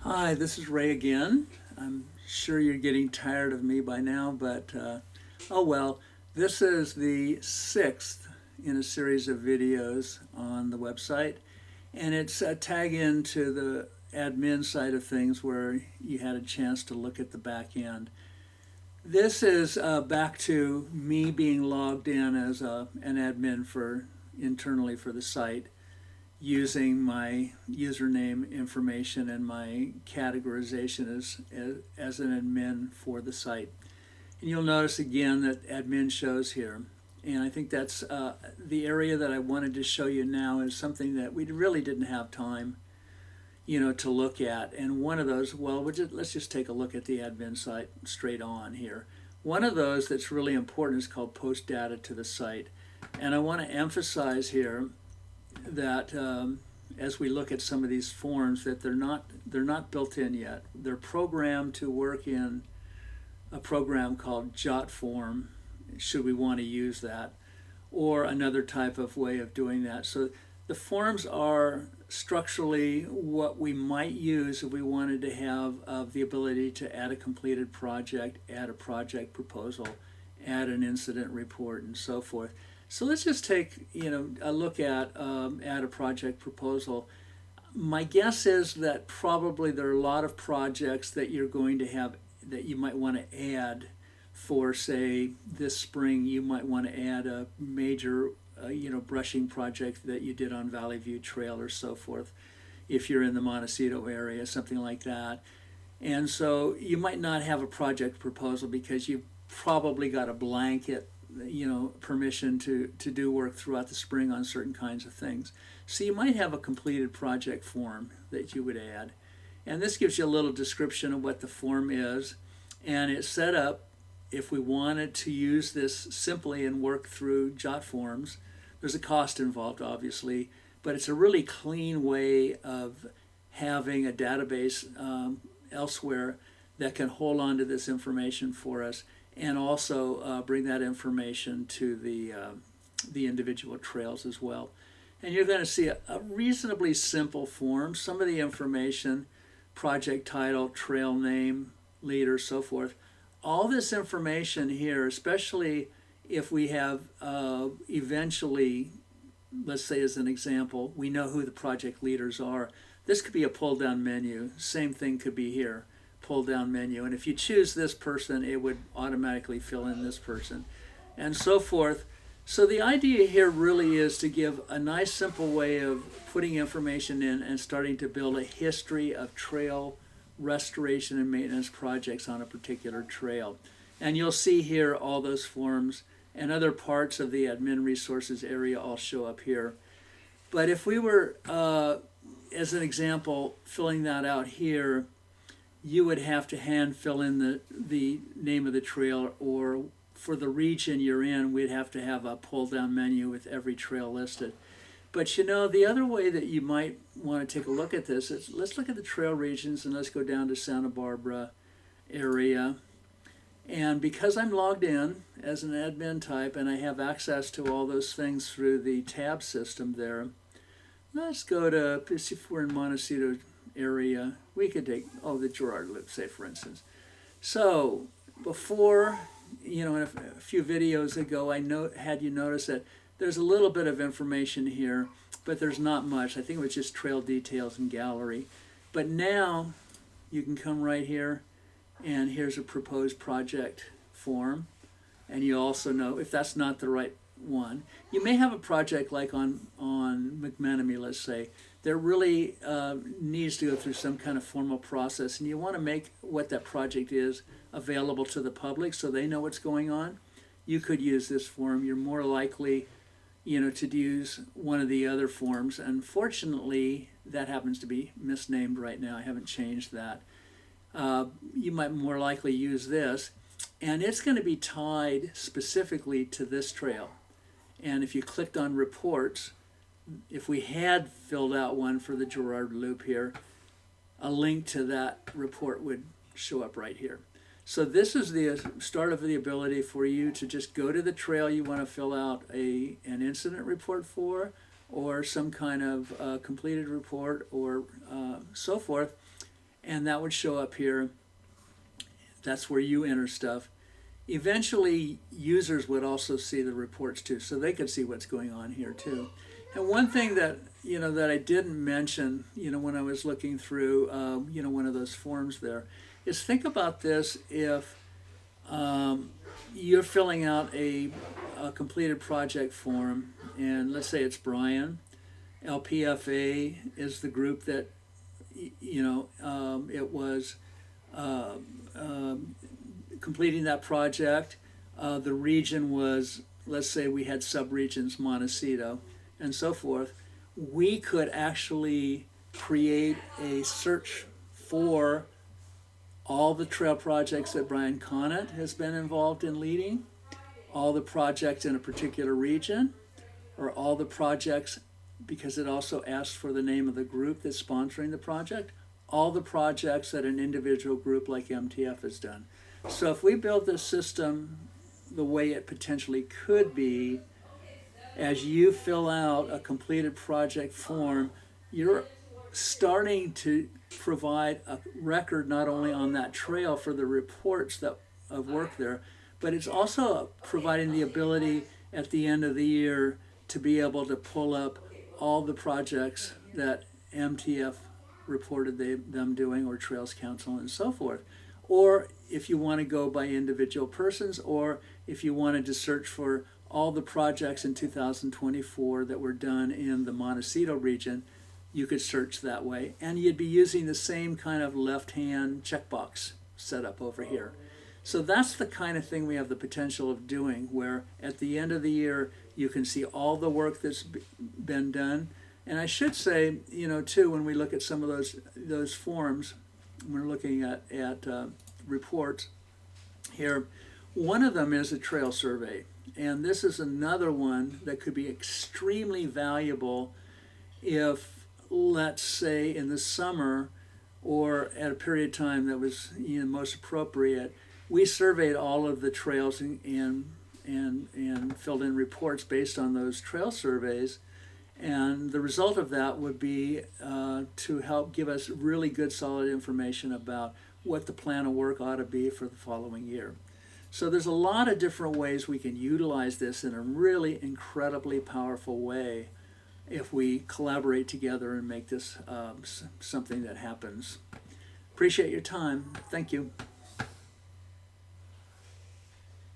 Hi, this is Ray again. I'm sure you're getting tired of me by now, but oh well. This is the sixth in a series of videos on the website, and it's a tag into the admin side of things where you had a chance to look at the back end. This is back to me being logged in as an admin for internally for the site using my username information and my categorization as an admin for the site. And you'll notice again that admin shows here. And I think that's the area that I wanted to show you now is something that we really didn't have time, to look at. And one of those, well, let's just take a look at the admin site straight on here. One of those that's really important is called post data to the site. And I want to emphasize here that as we look at some of these forms that they're not built in yet. They're programmed to work in a program called JotForm, should we want to use that, or another type of way of doing that. So the forms are structurally what we might use if we wanted to have the ability to add a completed project, add a project proposal, add an incident report, and so forth. So let's just take a look at a project proposal. My guess is that probably there are a lot of projects that you're going to have that you might want to add for, say, this spring. You might want to add a major brushing project that you did on Valley View Trail or so forth. If you're in the Montecito area, something like that. And so you might not have a project proposal because you've probably got a blanket permission to do work throughout the spring on certain kinds of things. So you might have a completed project form that you would add. And this gives you a little description of what the form is. And it's set up if we wanted to use this simply and work through JotForms. There's a cost involved, obviously, but it's a really clean way of having a database elsewhere that can hold on to this information for us and also bring that information to the individual trails as well. And you're going to see a reasonably simple form. Some of the information, project title, trail name, leader, so forth. All this information here, especially if we have eventually, let's say as an example, we know who the project leaders are. This could be a pull down menu. Same thing could be here, pull down menu. And if you choose this person, it would automatically fill in this person and so forth. So the idea here really is to give a nice simple way of putting information in and starting to build a history of trail restoration and maintenance projects on a particular trail. And you'll see here all those forms and other parts of the admin resources area all show up here. But if we were, as an example, filling that out here, you would have to hand fill in the name of the trail, or for the region you're in, we'd have to have a pull down menu with every trail listed. But the other way that you might want to take a look at this is, let's look at the trail regions and let's go down to Santa Barbara area. And because I'm logged in as an admin type and I have access to all those things through the tab system there, let's go to, if we're in Montecito area, we could take, the Girard Loop, say, for instance. So before, in a few videos ago, had you notice that there's a little bit of information here, but there's not much. I think it was just trail details and gallery. But now you can come right here, and here's a proposed project form. And you also know if that's not the right one. You may have a project like on McMenemy, let's say, that really needs to go through some kind of formal process, and you want to make what that project is available to the public so they know what's going on. You could use this form. You're more likely to use one of the other forms. Unfortunately, that happens to be misnamed right now. I haven't changed that. You might more likely use this, and it's going to be tied specifically to this trail. And if you clicked on reports, if we had filled out one for the Girard Loop here, a link to that report would show up right here. So this is the start of the ability for you to just go to the trail you want to fill out an incident report for, or some kind of completed report, or so forth, and that would show up here. That's where you enter stuff. Eventually, users would also see the reports too, so they could see what's going on here too. And one thing that that I didn't mention, when I was looking through, one of those forms there, is think about this if you're filling out a completed project form, and let's say it's Brian. LPFA is the group that it was completing that project. The region was, let's say we had subregions, Montecito, and so forth. We could actually create a search for all the trail projects that Brian Conant has been involved in leading, all the projects in a particular region, or all the projects, because it also asks for the name of the group that's sponsoring the project, all the projects that an individual group like MTF has done. So if we build this system the way it potentially could be, as you fill out a completed project form, you're starting to provide a record not only on that trail for the reports of work there, but it's also providing the ability at the end of the year to be able to pull up all the projects that MTF reported them doing, or Trails Council and so forth. Or if you want to go by individual persons, or if you wanted to search for all the projects in 2024 that were done in the Montecito region, you could search that way. And you'd be using the same kind of left-hand checkbox setup over here. So that's the kind of thing we have the potential of doing, where at the end of the year, you can see all the work that's been done. And I should say, too, when we look at some of those forms, we're looking at reports here, one of them is a trail survey. And this is another one that could be extremely valuable if, let's say, in the summer or at a period of time that was most appropriate, we surveyed all of the trails and filled in reports based on those trail surveys. And the result of that would be to help give us really good, solid information about what the plan of work ought to be for the following year. So there's a lot of different ways we can utilize this in a really incredibly powerful way if we collaborate together and make this something that happens. Appreciate your time. Thank you.